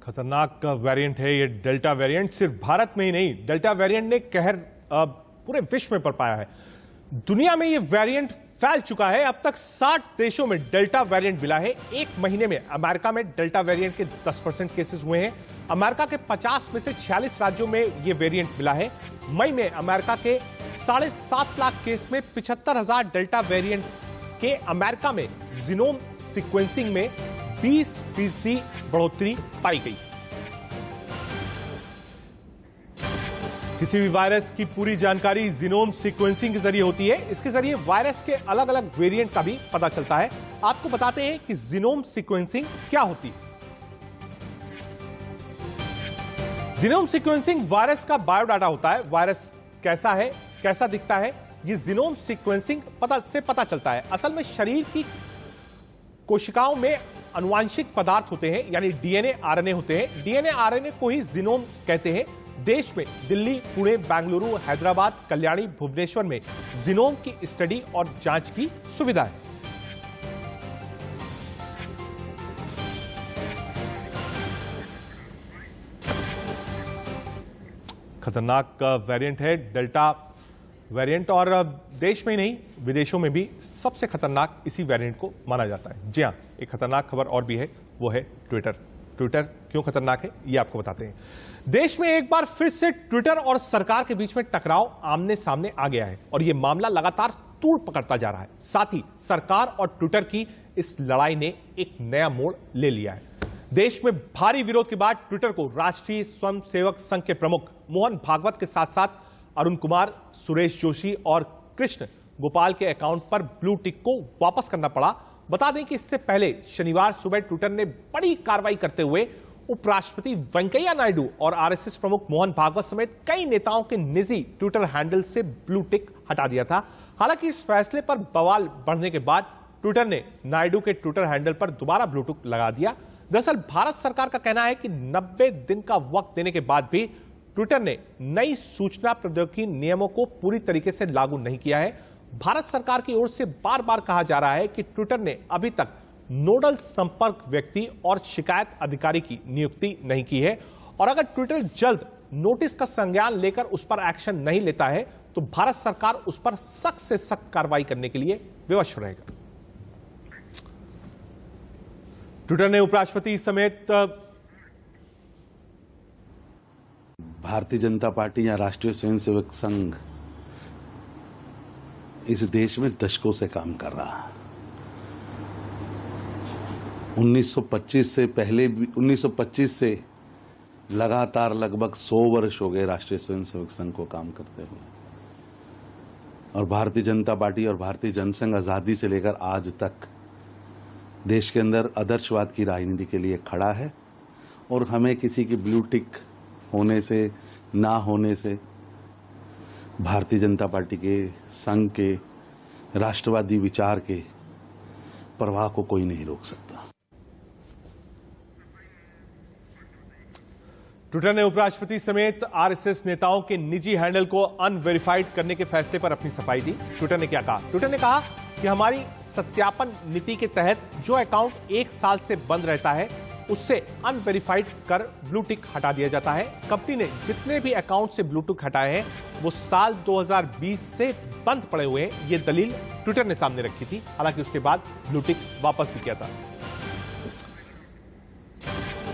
खतरनाक वेरिएंट है ये डेल्टा वेरिएंट। सिर्फ भारत में ही नहीं, डेल्टा वेरिएंट ने कहर पूरे विश्व में बरपाया है। दुनिया में ये वेरिएंट फैल चुका है। अब तक 60 देशों में डेल्टा वेरिएंट मिला है। एक महीने में अमेरिका में डेल्टा वेरिएंट के 10% केसेस हुए हैं। अमेरिका के 50 में से 46 राज्यों में ये वेरिएंट मिला है। मई में अमेरिका के 7.5 लाख केस में 75,000 डेल्टा वेरिएंट के अमेरिका में जीनोम सीक्वेंसिंग में 20% बढ़ोतरी पाई गई। किसी भी वायरस की पूरी जानकारी जीनोम सीक्वेंसिंग के जरिए होती है। इसके जरिए वायरस के अलग अलग वेरिएंट का भी पता चलता है। आपको बताते हैं कि जीनोम सीक्वेंसिंग क्या होती है। जीनोम सीक्वेंसिंग वायरस का बायोडाटा होता है। वायरस कैसा है, कैसा दिखता है, ये जीनोम सीक्वेंसिंग से पता चलता है। असल में शरीर की कोशिकाओं में आनुवांशिक पदार्थ होते हैं, यानी डीएनए आरएनए होते हैं। डीएनए आरएनए को ही जीनोम कहते हैं। देश में दिल्ली, पुणे, बेंगलुरु, हैदराबाद, कल्याणी, भुवनेश्वर में जीनोम की स्टडी और जांच की सुविधा है। खतरनाक वेरिएंट है डेल्टा वेरिएंट, और देश में ही नहीं विदेशों में भी सबसे खतरनाक इसी वेरिएंट को माना जाता है। जी हां, एक खतरनाक खबर और भी है, वो है ट्विटर। ट्विटर क्यों खतरनाक है ये आपको बताते हैं। देश में एक बार फिर से ट्विटर और सरकार के बीच में टकराव आमने सामने आ गया है और यह मामला लगातार तूड़ पकड़ता जा रहा है। साथ ही सरकार और ट्विटर की इस लड़ाई ने एक नया मोड़ ले लिया है। देश में भारी विरोध के बाद ट्विटर को राष्ट्रीय स्वयंसेवक संघ के प्रमुख मोहन भागवत के साथ साथ अरुण कुमार, सुरेश जोशी और कृष्ण गोपाल के अकाउंट पर ब्लू टिक को वापस करना पड़ा। बता दें कि इससे पहले शनिवार सुबह ट्विटर ने बड़ी कार्रवाई करते हुए उपराष्ट्रपति वेंकैया नायडू और आरएसएस प्रमुख मोहन भागवत समेत कई नेताओं के निजी ट्विटर हैंडल से ब्लू टिक हटा दिया था। हालांकि इस फैसले पर बवाल बढ़ने के बाद ट्विटर ने नायडू के ट्विटर हैंडल पर दोबारा ब्लू टिक लगा दिया। दरअसल भारत सरकार का कहना है कि 90 दिन का वक्त देने के बाद भी ट्विटर ने नई सूचना प्रौद्योगिकी नियमों को पूरी तरीके से लागू नहीं किया है। भारत सरकार की ओर से बार बार कहा जा रहा है कि ट्विटर ने अभी तक नोडल संपर्क व्यक्ति और शिकायत अधिकारी की नियुक्ति नहीं की है, और अगर ट्विटर जल्द नोटिस का संज्ञान लेकर उस पर एक्शन नहीं लेता है तो भारत सरकार उस पर सख्त से सख्त कार्रवाई करने के लिए विवश रहेगा। ट्विटर ने उपराष्ट्रपति समेत भारतीय जनता पार्टी या राष्ट्रीय स्वयंसेवक संघ इस देश में दशकों से काम कर रहा है। 1925 से लगातार लगभग 100 वर्ष हो गए राष्ट्रीय स्वयंसेवक संघ को काम करते हुए, और भारतीय जनता पार्टी और भारतीय जनसंघ आजादी से लेकर आज तक देश के अंदर आदर्शवाद की राजनीति के लिए खड़ा है और हमें किसी की ब्लू टिक होने से ना होने से भारतीय जनता पार्टी के संघ के राष्ट्रवादी विचार के प्रवाह को कोई नहीं रोक सकता। ट्विटर ने उपराष्ट्रपति समेत आरएसएस नेताओं के निजी हैंडल को अनवेरिफाइड करने के फैसले पर अपनी सफाई दी। ट्विटर ने क्या कहा? ट्विटर ने कहा कि हमारी सत्यापन नीति के तहत जो अकाउंट 1 साल से बंद रहता है उससे अनवेरिफाइड कर ब्लू टिक हटा दिया जाता है। कंपनी ने जितने भी अकाउंट से ब्लू टिक हटाए हैं वो साल 2020 से बंद पड़े हुए हैं। ये दलील ट्विटर ने सामने रखी थी, हालांकि उसके बाद ब्लू टिक वापस भी किया था।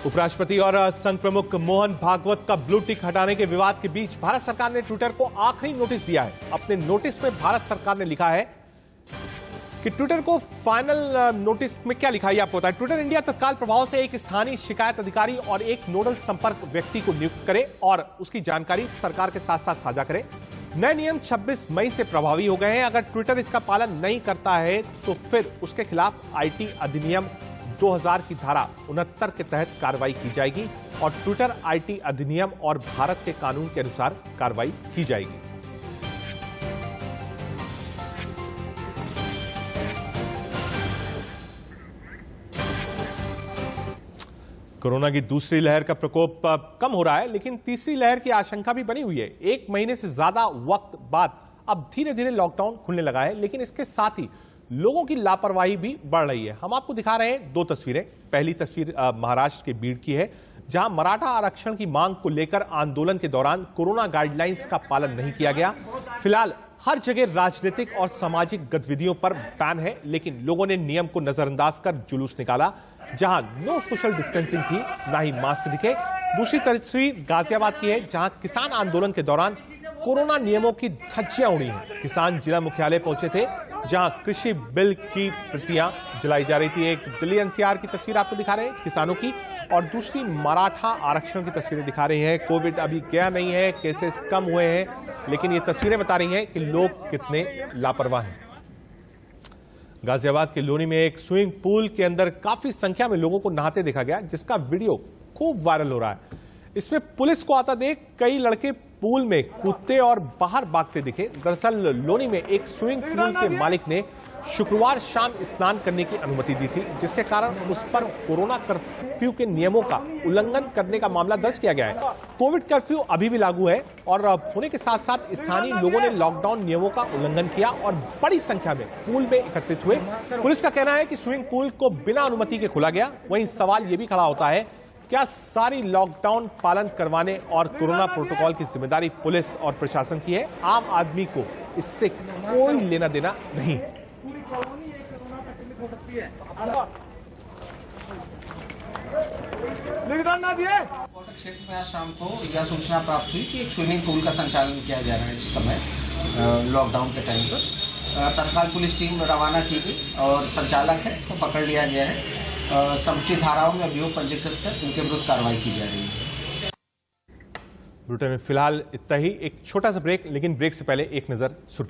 उपराष्ट्रपति और संघ प्रमुख मोहन भागवत का ब्लू टिक हटाने के विवाद के बीच भारत सरकार ने ट्विटर को आखिरी नोटिस दिया है। अपने नोटिस में भारत सरकार ने लिखा है कि ट्विटर को फाइनल नोटिस में क्या लिखा है आपको पता है। ट्विटर इंडिया तत्काल प्रभाव से एक स्थानीय शिकायत अधिकारी और एक नोडल संपर्क व्यक्ति को नियुक्त करे और उसकी जानकारी सरकार के साथ साथ साझा करे। नए नियम 26 मई से प्रभावी हो गए हैं। अगर ट्विटर इसका पालन नहीं करता है तो फिर उसके खिलाफ आईटी अधिनियम 2000 की धारा 69 के तहत कार्रवाई की जाएगी और ट्विटर आईटी अधिनियम और भारत के कानून के अनुसार कार्रवाई की जाएगी। कोरोना की दूसरी लहर का प्रकोप कम हो रहा है, लेकिन तीसरी लहर की आशंका भी बनी हुई है। 1 महीने से ज्यादा वक्त बाद अब धीरे धीरे लॉकडाउन खुलने लगा है, लेकिन इसके साथ ही लोगों की लापरवाही भी बढ़ रही है। हम आपको दिखा रहे हैं 2 तस्वीरें। पहली तस्वीर महाराष्ट्र के बीड़ की है, जहां मराठा आरक्षण की मांग को लेकर आंदोलन के दौरान कोरोना गाइडलाइंस का पालन नहीं किया गया। फिलहाल हर जगह राजनीतिक और सामाजिक गतिविधियों पर बैन है, लेकिन लोगों ने नियम को नजरअंदाज कर जुलूस निकाला, जहां नो सोशल डिस्टेंसिंग थी, ना ही मास्क दिखे। दूसरी तस्वीर गाजियाबाद की है, जहां किसान आंदोलन के दौरान कोरोना नियमों की धज्जियां उड़ी हैं। किसान जिला मुख्यालय पहुंचे थे, जहां कृषि बिल की प्रतियां जलाई जा रही थी। एक दिल्ली एनसीआर की तस्वीर आपको दिखा रहे हैं किसानों की, और दूसरी मराठा आरक्षण की तस्वीरें दिखा रही हैं। कोविड अभी गया नहीं है, केसेस कम हुए हैं, लेकिन ये तस्वीरें बता रही हैं कि लोग कितने लापरवाह हैं। गाजियाबाद के लोनी में एक स्विमिंग पूल के अंदर काफी संख्या में लोगों को नहाते देखा गया, जिसका वीडियो खूब वायरल हो रहा है। इसमें पुलिस को आता देख कई लड़के पूल में कूदते और बाहर भागते दिखे। दरअसल लोनी में एक स्विमिंग पूल के मालिक ने शुक्रवार शाम स्नान करने की अनुमति दी थी, जिसके कारण उस पर कोरोना कर्फ्यू के नियमों का उल्लंघन करने का मामला दर्ज किया गया है। कोविड कर्फ्यू अभी भी लागू है और होने के साथ साथ स्थानीय लोगों ने लॉकडाउन नियमों का उल्लंघन किया और बड़ी संख्या में पूल में एकत्रित हुए। पुलिस का कहना है कि स्विमिंग पूल को बिना अनुमति के खोला गया। वहीं सवाल यह भी खड़ा होता है, क्या सारी लॉकडाउन पालन करवाने और कोरोना प्रोटोकॉल की जिम्मेदारी पुलिस और प्रशासन की है? आम आदमी को इससे कोई लेना देना नहीं है। क्षेत्र में आज शाम को यह सूचना प्राप्त हुई कि एक स्विमिंग पूल का संचालन किया जा रहा है इस समय लॉकडाउन के टाइम पर। तत्काल पुलिस टीम रवाना की गई और संचालक है तो पकड़ लिया गया है। समुचित धाराओं में अभियोग पंजीकृत कर उनके विरुद्ध कार्रवाई की जा रही है। बुलेटिन में फिलहाल इतना ही। एक छोटा सा ब्रेक, लेकिन ब्रेक से पहले एक नजर सुर्खियों